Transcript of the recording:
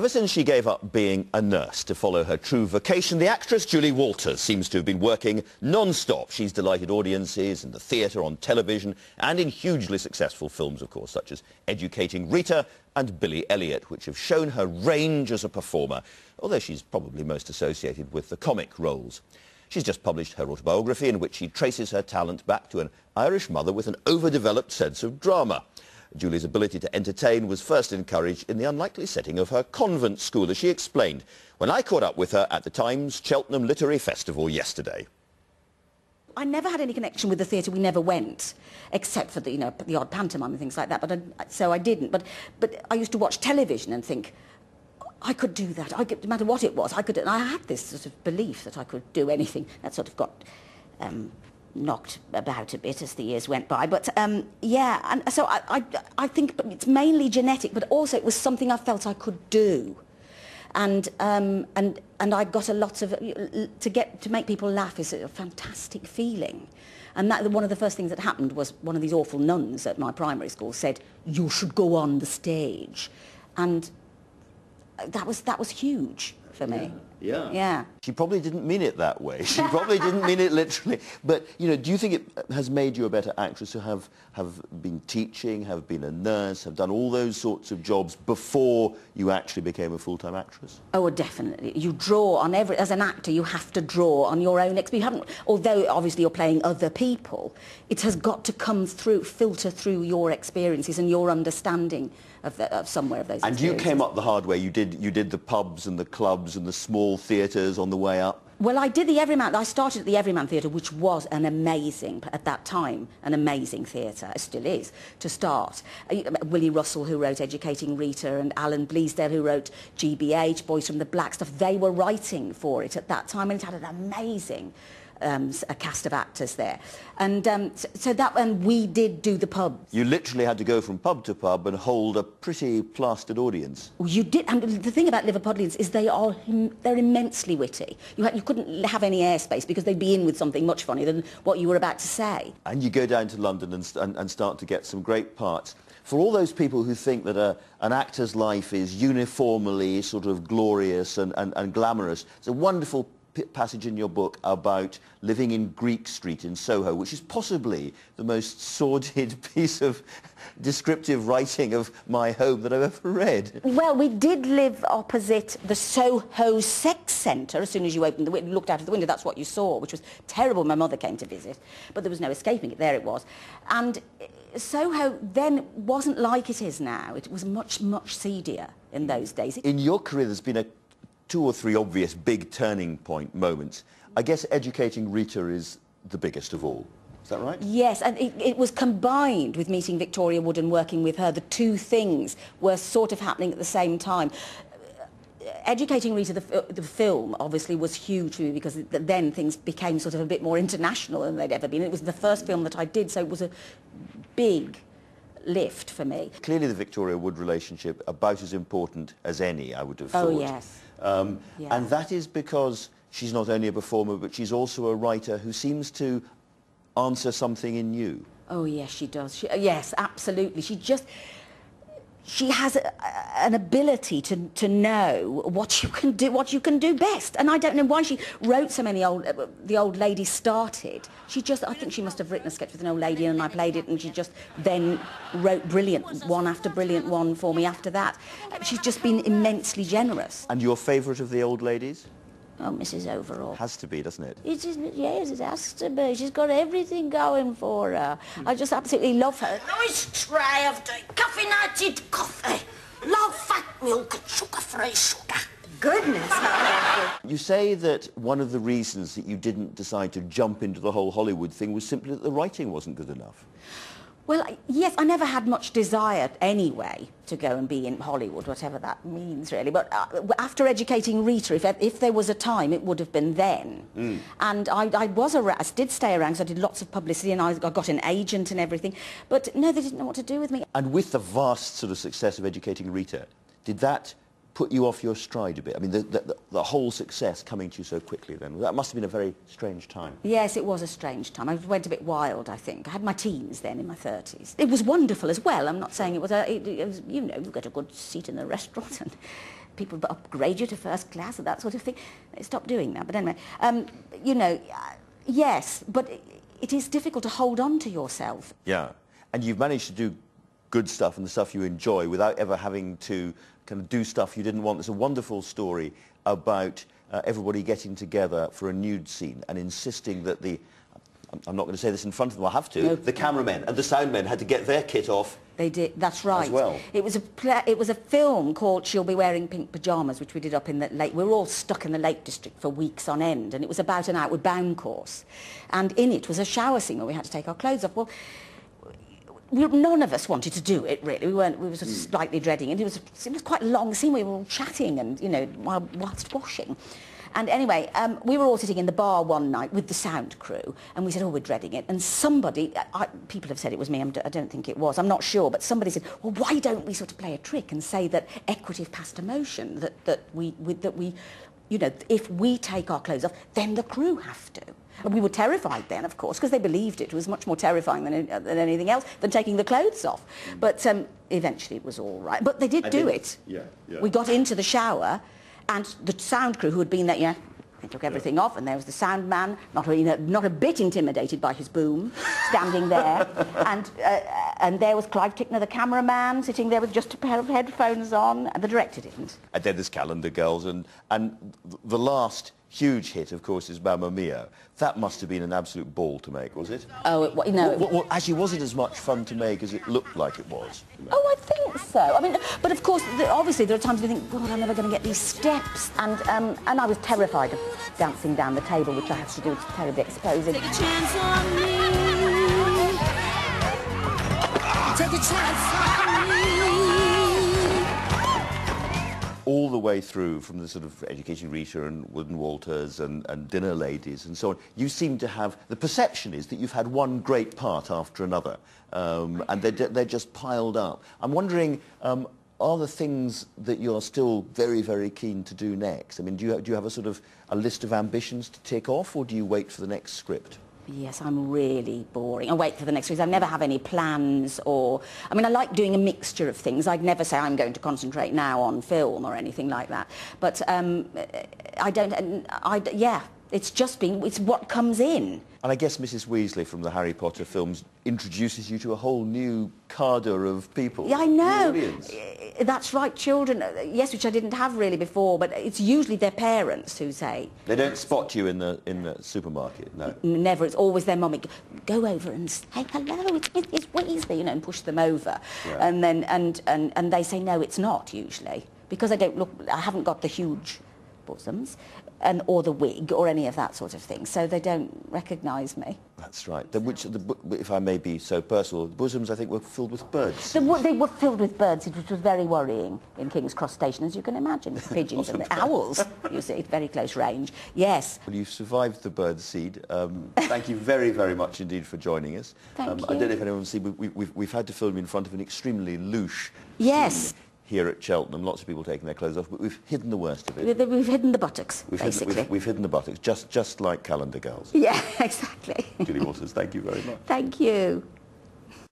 Ever since she gave up being a nurse to follow her true vocation, the actress Julie Walters seems to have been working non-stop. She's delighted audiences in the theatre, on television, and in hugely successful films, of course, such as Educating Rita and Billy Elliot, which have shown her range as a performer, although she's probably most associated with the comic roles. She's just published her autobiography in which she traces her talent back to an Irish mother with an overdeveloped sense of drama. Julie's ability to entertain was first encouraged in the unlikely setting of her convent school, as she explained when I caught up with her at the Times Cheltenham Literary Festival yesterday. I never had any connection with the theatre. We never went, except for the odd pantomime and things like that. So I didn't. But I used to watch television and think, I could do that. No matter what it was, I could. And I had this sort of belief that I could do anything. That sort of got knocked about a bit as the years went by. But yeah, and so I think it's mainly genetic, but also it was something I felt I could do. And I got a lot of to make people laugh is a fantastic feeling, and that one of the first things that happened was one of these awful nuns at my primary school said, "You should go on the stage," and that was huge for me. Yeah. She probably didn't mean it that way. She probably didn't mean it literally. But, you know, do you think it has made you a better actress to have been teaching, have been a nurse, have done all those sorts of jobs before you actually became a full-time actress? Oh, definitely. You draw on as an actor, you have to draw on your own experience. Although, obviously, you're playing other people, it has got to come through, filter through your experiences and your understanding of somewhere of those experiences. And you came up the hard way. You did the pubs and the clubs and the small theatres on the way up. Well, I did the Everyman. I started at the Everyman Theatre, which was an amazing, at that time, an amazing theatre. It still is, to start. Willie Russell, who wrote Educating Rita, and Alan Bleasdale, who wrote GBH, Boys from the Black Stuff, they were writing for it at that time, and it had an amazing a cast of actors there. And and we did do the pubs. You literally had to go from pub to pub and hold a pretty plastered audience. You did, and the thing about Liverpudlians is they're immensely witty. You couldn't have any airspace because they'd be in with something much funnier than what you were about to say. And you go down to London and start to get some great parts. For all those people who think that an actor's life is uniformly sort of glorious and glamorous, it's a wonderful passage in your book about living in Greek Street in Soho, which is possibly the most sordid piece of descriptive writing of my home that I've ever read. Well, we did live opposite the Soho Sex Centre. As soon as you opened the window, looked out of the window, that's what you saw, which was terrible. My mother came to visit, but there was no escaping it. There it was. And Soho then wasn't like it is now. It was much, much seedier in those days. In your career, there's been two or three obvious big turning point moments. I guess Educating Rita is the biggest of all. Is that right? Yes, and it was combined with meeting Victoria Wood and working with her. The two things were sort of happening at the same time. Educating Rita, the film, obviously was huge for me because then things became sort of a bit more international than they'd ever been. It was the first film that I did, so it was a big lift for me. Clearly the Victoria Wood relationship about as important as any, I would have thought. Oh, yes. Yeah. And that is because she's not only a performer, but she's also a writer who seems to answer something in you. Oh, yes, she does. Yes, absolutely. She has an ability to know what you can do best. And I don't know why she wrote so many the old lady started. I think she must have written a sketch with an old lady and I played it, and she just then wrote brilliant one after brilliant one for me after that. She's just been immensely generous. And your favourite of the old ladies? Oh, Mrs. Overall. Has to be, doesn't it? Yes, it has to be. She's got everything going for her. I just absolutely love her. Nice tray of decaffeinated coffee. Low-fat milk and sugar-free sugar. Goodness, how You say that one of the reasons that you didn't decide to jump into the whole Hollywood thing was simply that the writing wasn't good enough. Well, yes, I never had much desire anyway to go and be in Hollywood, whatever that means, really. But after Educating Rita, if there was a time, it would have been then. And I did stay around, because I did lots of publicity, and I got an agent and everything. But no, they didn't know what to do with me. And with the vast sort of success of Educating Rita, did that put you off your stride a bit? I mean, the whole success coming to you so quickly then, that must have been a very strange time. Yes, it was a strange time. I went a bit wild, I think. I had my teens then, in my 30s. It was wonderful as well. I'm not saying it was, you know, you get a good seat in the restaurant and people upgrade you to first class and that sort of thing. They stopped doing that. But anyway, you know, yes, but it is difficult to hold on to yourself. Yeah, and you've managed to do good stuff and the stuff you enjoy without ever having to kind of do stuff you didn't want. There's a wonderful story about everybody getting together for a nude scene and insisting that I'm not going to say this in front of them, I have to. No. The cameramen and the soundmen had to get their kit off. They did, that's right. As well. It was a film called She'll Be Wearing Pink Pyjamas, which we did up in the Lake. We were all stuck in the Lake District for weeks on end, and it was about an Outward Bound course. And in it was a shower scene where we had to take our clothes off. Well, none of us wanted to do it, really. We were sort of slightly dreading it. It was quite a long scene. We were all chatting and, you know, whilst washing. And anyway, we were all sitting in the bar one night with the sound crew, and we said, oh, we're dreading it. And somebody, people have said it was me, I don't think it was, I'm not sure, but somebody said, well, why don't we sort of play a trick and say that equity past emotion, that we, you know, if we take our clothes off, then the crew have to. And we were terrified then, of course, because they believed it. It was much more terrifying than anything else, than taking the clothes off. But eventually it was all right. But they did do it. Yeah, yeah. We got into the shower, and the sound crew who had been there, yeah, they took everything off, and there was the sound man, not a bit intimidated by his boom, standing there, and there was Clive Tickner, the cameraman, sitting there with just a pair of headphones on, and the director didn't. And then there's Calendar Girls, and the last huge hit, of course, is Mamma Mia. That must have been an absolute ball to make, was it? Oh, no. Well, actually, was it as much fun to make as it looked like it was? Oh, I think so. I mean, but of course, obviously, there are times we think, God, I'm never going to get these steps. And I was terrified of dancing down the table, which I had to do. It's terribly exposing. Take a chance on me. Take a chance on me. All the way through, from the sort of Education Rita and Wooden Walters and Dinner Ladies and so on, you seem to have, the perception is that you've had one great part after another, and they're just piled up. I'm wondering, are there things that you're still very, very keen to do next? I mean, do you have a sort of a list of ambitions to tick off, or do you wait for the next script? Yes, I'm really boring. I wait for the next week. I never have any plans or... I mean, I like doing a mixture of things. I'd never say I'm going to concentrate now on film or anything like that. But I don't... yeah, it's just been... It's what comes in. And I guess Mrs. Weasley from the Harry Potter films introduces you to a whole new cadre of people. Yeah, I know. Audience. That's right, children, yes, which I didn't have really before, but it's usually their parents who say... They don't spot you in the supermarket, no? Never, it's always their mummy. Go over and say, hello, it's Weasley, you know, and push them over. Yeah. And then, and they say, no, it's not, usually, because I haven't got the huge bosoms, or the wig, or any of that sort of thing, so they don't recognise me. That's right. If I may be so personal, the bosoms, I think, were filled with birds. They were filled with birds, which was very worrying in King's Cross Station, as you can imagine, with pigeons and the owls, you see, very close range. Yes. Well, you've survived the bird seed. Thank you very, very much indeed for joining us. Thank you. I don't know if anyone see, we've had to film in front of an extremely louche scene here at Cheltenham. Lots of people taking their clothes off, but we've hidden the worst of it. We've hidden the buttocks, basically. We've hidden the buttocks, just like Calendar Girls. Yeah, exactly. Julie Walters, thank you very much. Thank you.